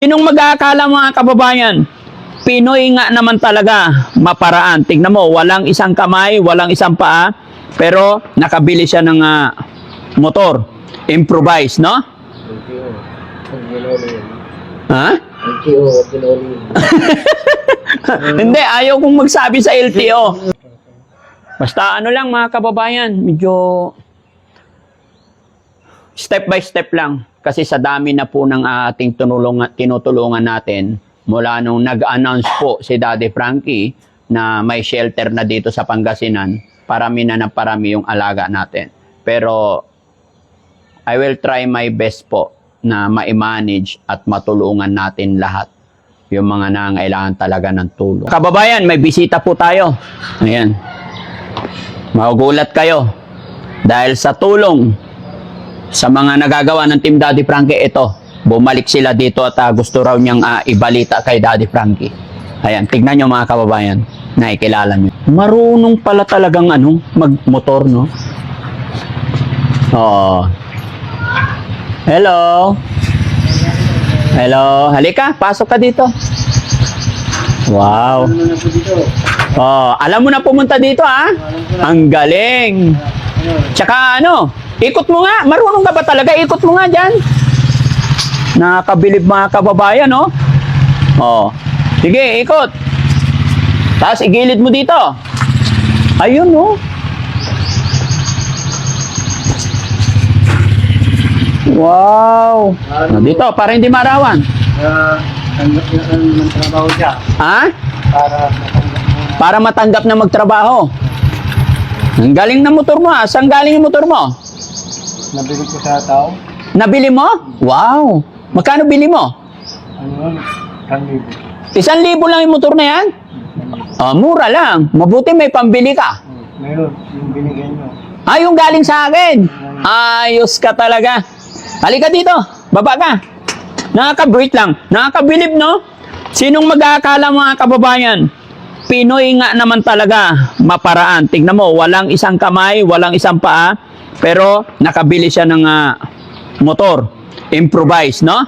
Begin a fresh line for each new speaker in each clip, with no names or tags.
Sinong mag-aakala mga kababayan? Pinoy nga naman talaga, maparaan. Tingnan mo, walang isang kamay, walang isang paa, pero nakabili siya ng motor. Improvise, no? Ha? Hindi, ayaw kong magsabi sa LTO. Basta ano lang mga kababayan, medyo step by step lang. Kasi sa dami na po ng ating tinutulungan natin, mula nung nag-announce po si Daddy Frankie na may shelter na dito sa Pangasinan, parami na parami yung alaga natin. Pero I will try my best po na ma-manage at matulungan natin lahat yung mga nangailangan talaga ng tulong. Kababayan, may bisita po tayo. Ayan. Magugulat kayo. Dahil sa tulong sa mga nagagawa ng Team Daddy Frankie, ito, bumalik sila dito at gusto raw niyang ibalita kay Daddy Frankie. Ayan, tignan nyo mga kababayan, nakikilala nyo. Marunong pala talagang magmotor, no? Oo. Hello. Hello. Halika, pasok ka dito. Wow. Oh, alam mo na pumunta dito, ha? Ang galing. Tsaka ikot mo nga. Marunong ka ba talaga? Ikot mo nga dyan. Nakakabilib mga kababayan, no? Oh. Sige, ikot. Tapos igilid mo dito. Ayun, no? Wow. Dito, para hindi marawan.
Trabaho siya.
Ha?
Para
Para matanggap na magtrabaho. Ang galing ng motor mo, ha? Saan galing yung motor mo?
nabili ko sa tao.
Nabili mo? Wow. Magkano bili mo?
Ano yun? 1,000.
1,000 lang yung motor na yan? Mura lang. Mabuti may pambili ka.
Meron, yung binigyan nyo.
Yung galing sa akin. Ayos ka talaga. Halika dito. Baba ka. Nakaka-break lang. Nakakabilib, no? Sinong mag-aakala mga kababayan? Pinoy nga naman talaga, maparaan. Tingnan mo, walang isang kamay, walang isang paa, pero nakabili siya ng motor. Improvise, no?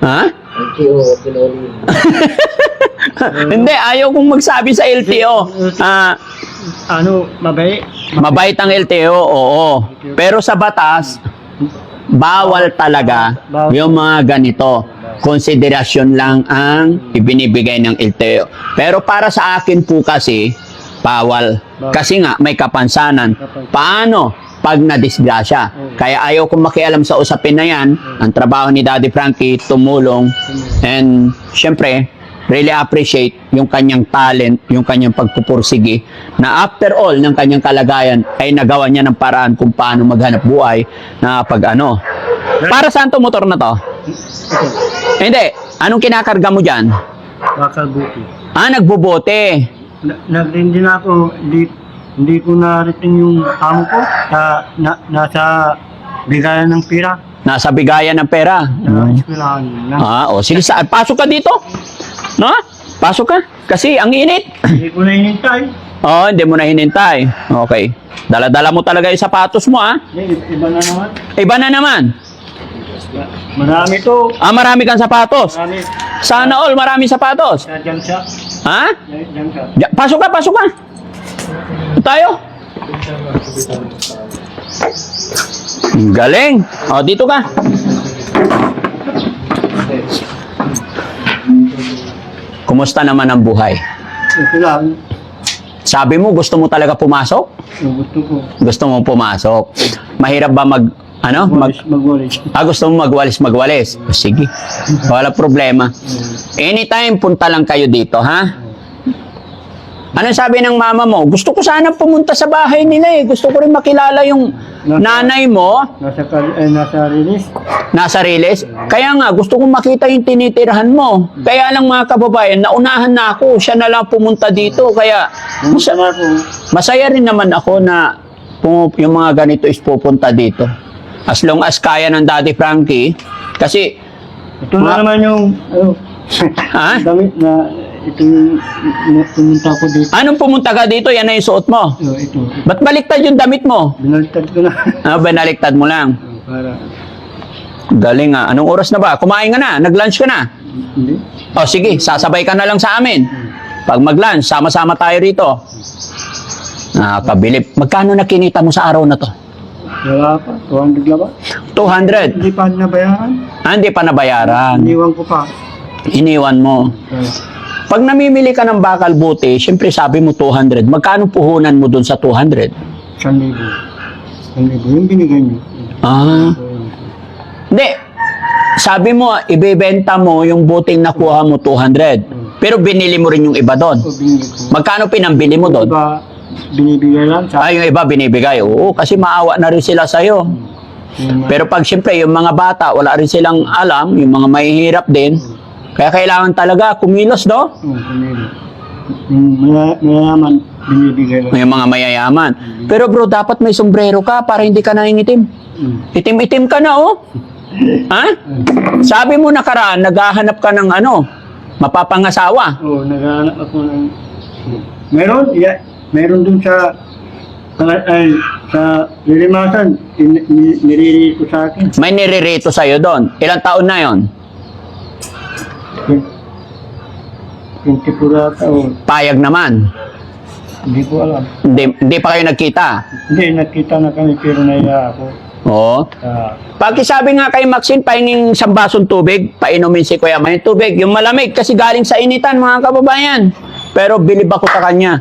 Ha? Hindi, ayaw kong magsabi sa LTO.
Mabait?
Mabait ang LTO, oo. Pero sa batas, bawal talaga yung mga ganito. Konsiderasyon lang ang ibinibigay ng LTO. Pero para sa akin po kasi, bawal. Kasi nga, may kapansanan. Paano pag nadisgrasya? Kaya ayaw kong makialam sa usapin na yan. Ang trabaho ni Daddy Frankie, tumulong. And, syempre, really appreciate yung kanyang talent, yung kanyang pagpupursigi, na after all ng kanyang kalagayan, ay nagawa niya ng paraan kung paano maghanap buhay na Para saan to motor na to? Hindi. Anong kinakarga mo dyan?
Bakal-buti.
Nagbobote.
Nag-rin din ako, hindi ko narating yung amo ko nasa bigayan ng pira.
Nasa bigayan ng pera.
Eskwelahan lang.
Sige, pasok ka dito. No? Pasok ka. Kasi ang init.
Hindi ko na hinintay.
Hindi mo na hinintay. Okay. Dala-dala mo talaga yung sapatos mo,
Iba na naman.
Iba na naman.
Marami to.
Marami kang sapatos.
Marami.
Sana all marami sapatos.
Diyan siya.
Ha?
Diyan siya.
Pasok ka, pasok ka. Tayo. Ang galing. Dito ka. Kumusta naman ang buhay?
Ito lang.
Sabi mo, gusto mo talaga pumasok?
Gusto ko.
Gusto mo pumasok. Mahirap ba
Magwalis.
gusto mo magwalis? Sige. Wala problema. Anytime, punta lang kayo dito, ha? Ano sabi ng mama mo? Gusto ko sana pumunta sa bahay nila, Gusto ko rin makilala yung nanay mo.
Nasa release.
Nasa Riles. Kaya nga, gusto kong makita yung tinitirahan mo. Kaya lang mga kababayan, naunahan na ako. Siya na lang pumunta dito. Kaya, masaya rin naman ako na yung mga ganito is pupunta dito. As long as kaya ng Daddy Frankie. Kasi,
ito na naman yung damit na ito yung pumunta ko dito.
Anong pumunta ka dito? Yan na yung suot mo.
Ito.
Ba't baliktad yung damit mo?
Binaliktad ko na.
Binaliktad mo lang.
Para
Galing ah. Anong oras na ba? Kumain ka na? Nag-lunch ka na?
Hindi.
O sige, sasabay ka na lang sa amin. Pag mag-lunch, sama-sama tayo rito. Nakakabilib. Magkano na kinita mo sa araw na to?
Wala pa. 200 lang ba?
200.
Hindi pa nabayaran.
Hindi pa nabayaran.
Iniwan ko pa.
Iniwan mo. Pag namimili ka ng bakal buti, syempre sabi mo 200. Magkano puhunan mo dun sa 200?
1,000. 1,000 yung binigay niyo.
Ah. Hindi. Sabi mo, ibebenta mo yung buting nakuha mo 200. Pero binili mo rin yung iba doon.
O, binigay ko.
Magkano pinambili mo doon?
Iba, binibigay lang sa
Yung iba binibigay. Oo, kasi maawa na rin sila sa'yo.
yung,
Pero pag siyempre, yung mga bata, wala rin silang alam, yung mga mahihirap din, kaya kailangan talaga kumilos, no?
pinili. Yung mayayaman, binibigay lang.
Yung mga mayayaman. Pero bro, dapat may sombrero ka para hindi ka nangingitim. Itim-itim ka na, oh. Ha? Sabi mo nakaraan, naghahanap ka ng mapapangasawa.
Oo, naghahanap ako ng... Meron? Meron dun sa... sa Lilimasan, niriri ko sa akin.
May niririto sa'yo doon. Ilang taon na yon?
24 ata o...
Payag naman.
Hindi ko alam.
Hindi pa kayo nagkita.
Hindi, nakita na kami pero naiya ako.
Oo. Pakisabi nga kay Maxine, pahinging isang basong tubig, painumin si Kuya May tubig. Yung malamig, kasi galing sa initan, mga kababayan. Pero bilib ako sa kanya.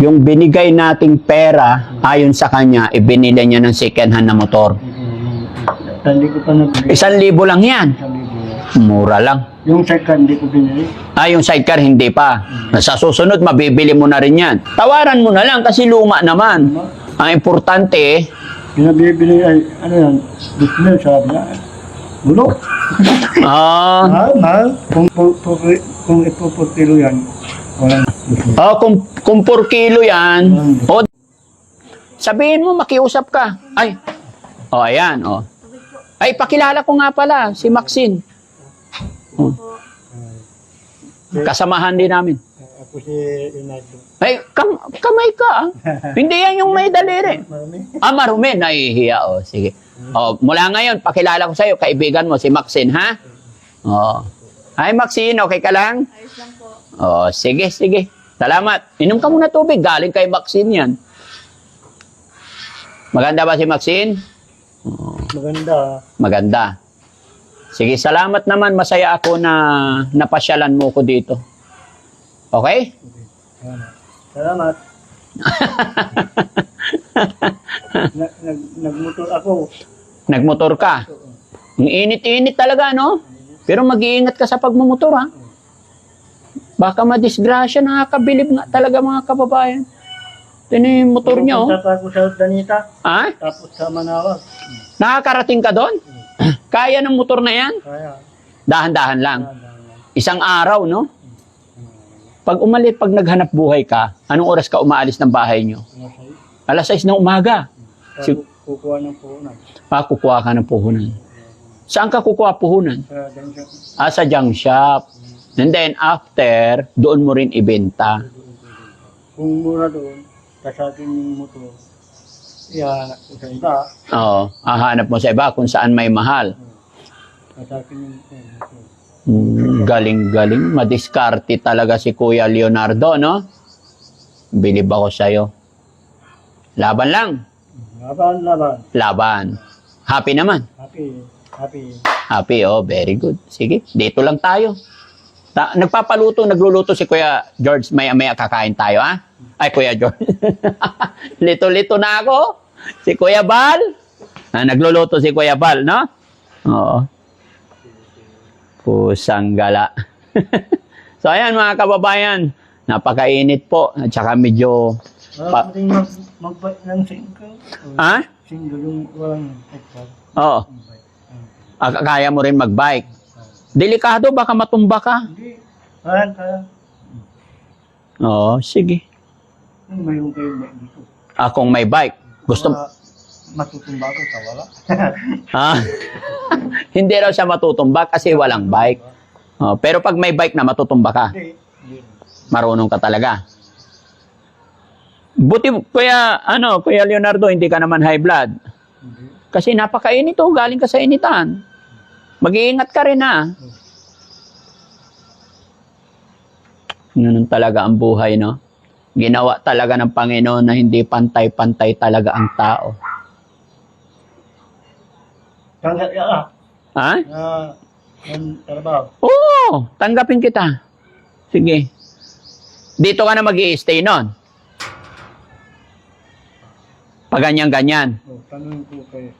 Yung binigay nating pera, ayon sa kanya, ibinili niya ng second hand na motor.
Hindi ko pa nabili.
1,000 lang yan. Mura lang.
Yung second, hindi ko binili.
Yung sidecar, hindi pa. Sa susunod, mabibili mo na rin yan. Tawaran mo na lang kasi luma naman. Ang importante,
Pinabibili ay, ano yan, bismil, sabi niya. Bulok. Mahal. Kung ipuputilo yan, walang bismil.
kung 4 kilo yan, sabihin mo, makiusap ka. Ayan, Ay, pakilala ko nga pala, si Maxine. Kasamahan din namin.
Ako si Inado.
Ay, kamay ka, Hindi yan yung may daliri. Marumi. Nahihiya, sige. Mula ngayon, pakilala ko sa'yo, kaibigan mo, si Maxine, ha? Hi, Maxine, okay ka lang?
Ayos lang po.
Sige. Salamat. Inom ka muna tubig, galing kay Maxine yan. Maganda ba si Maxine? Maganda. Sige, salamat naman. Masaya ako na napasyalan mo ko dito. Okay?
Salamat. Nagmotor ako.
Nagmotor ka? Ang init-init talaga, no? Pero mag-iingat ka sa pagmumotor, ha? Baka madisgrasya, nakakabilib nga talaga mga kababayan. Ito na yung motor niyo.
Pupunta pa ako sa Danita. Tapos sa Manawag.
Nakakarating ka doon? Kaya ng motor na yan?
Kaya.
Dahan-dahan lang. Isang araw, no? Pag naghanap buhay ka, anong oras ka umaalis ng bahay nyo? Alas 6 ng umaga.
Kukuha ng puhunan.
Kukuha ka ng puhunan. Saan ka kukuha puhunan?
Sa Danita.
Sa junk shop. And then after, doon mo rin ibenta.
Kung mura doon, kasakin yung motor, ihanap ko sa iba.
Hahanap mo sa iba kung saan may mahal.
Kasakin yung motor.
Galing-galing. Madiskarte talaga si Kuya Leonardo, no? Bilib ako sa'yo. Laban lang. Laban. Happy naman. Happy, very good. Sige, dito lang tayo. Nagluluto si Kuya George. Maya-maya kakain tayo, ha? Ay, Kuya George. Lito-lito na ako. Si Kuya Bal. Nagluluto si Kuya Bal, no? Oo. Pusang gala. So, ayan mga kababayan. Napakainit po. At saka medyo...
Mag-bike ng single. Single yung walang ekpag.
Oo. Kaya mo rin mag-bike. Delikado, baka matumba ka.
Hindi. Kaya.
Oo, sige.
Mayroon kayo bike dito.
Kung may bike. Gusto...
Matutumba ko sa wala.
Hindi raw siya matutumba kasi walang bike. Pero pag may bike na, matutumba ka.
Hindi.
Marunong ka talaga. Buti, Kuya Leonardo, hindi ka naman high blood. Kasi napakainit galing ka sa initan. Mag-iingat ka rin ha. Ganun talaga ang buhay, no? Ginawa talaga ng Panginoon na hindi pantay-pantay talaga ang tao.
Tanggap ka
Ha?
na ng trabaho.
Oo, tanggapin kita. Sige. Dito ka na mag-i-stay nun. Pag ganyan-ganyan.
Tanong ko kay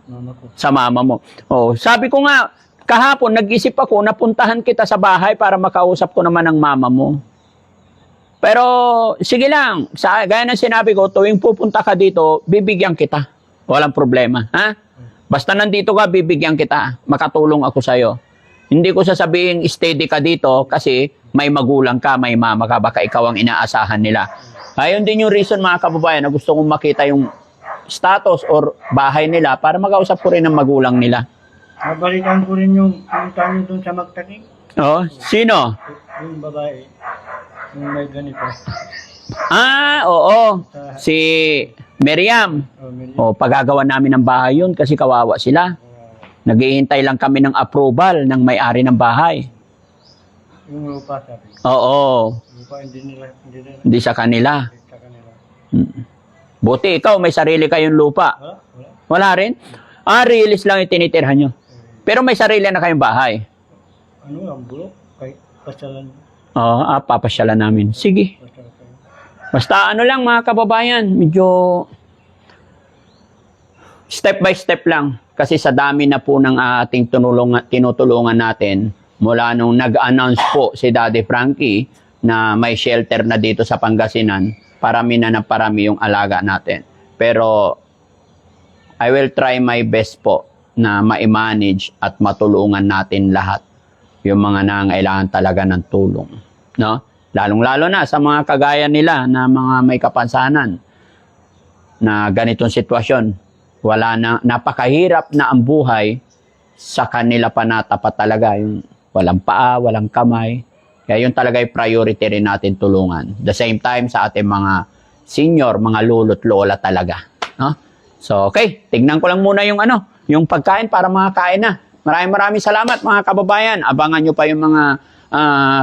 mama ko.
Sa mama mo. Oh, sabi ko nga, kahapon nag-isip ako, napuntahan kita sa bahay para makausap ko naman ang mama mo. Pero, sige lang, gaya ng sinabi ko, tuwing pupunta ka dito, bibigyan kita. Walang problema. Ha? Basta nandito ka, bibigyan kita. Makatulong ako sa'yo. Hindi ko sasabihin, steady ka dito kasi may magulang ka, may mama ka, baka ikaw ang inaasahan nila. Ayun din yung reason mga kababayan na gusto kong makita yung status or bahay nila para makausap ko rin ang magulang nila.
Nabalikan ko rin yung pinunta niyo doon sa Magtaking.
Oh, sino?
Yung babae. Yung may ganito.
Ah, oo. Si Miriam.
Oh,
O, pagagawa namin ng bahay yun kasi kawawa sila. Naghihintay lang kami ng approval ng may-ari ng bahay.
yung lupa sabi.
Oo,
Lupa hindi
hindi sa kanila.
sa kanila.
Buti ikaw, may sarili kayong lupa.
Wala.
Wala rin? Ah, release lang yung tinitirhan nyo. Pero may sarili na kayong bahay.
Ano ang bulok? Kay pasyalan.
Oo, papasyalan namin. Sige.
Pasyalan kayo.
Basta ano lang mga kababayan, medyo step by step lang. Kasi sa dami na po ng ating tinutulungan natin, mula nung nag-announce po si Daddy Frankie na may shelter na dito sa Pangasinan, parami na parami yung alaga natin. Pero I will try my best po na ma-manage at matulungan natin lahat yung mga nangailangan talaga ng tulong. No? Lalong-lalo na sa mga kagaya nila na mga may kapansanan na ganitong sitwasyon. Wala na, napakahirap na ang buhay, sa kanila pa natapat talaga yung walang paa, walang kamay. Kaya yun talaga yung priority rin natin tulungan. The same time sa ating mga senior, mga lolo't lola talaga. No? So, okay. Tignan ko lang muna yung pagkain para makakain na. Maraming salamat mga kababayan. Abangan nyo pa yung mga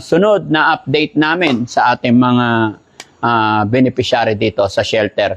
sunod na update namin sa ating mga beneficiary dito sa shelter.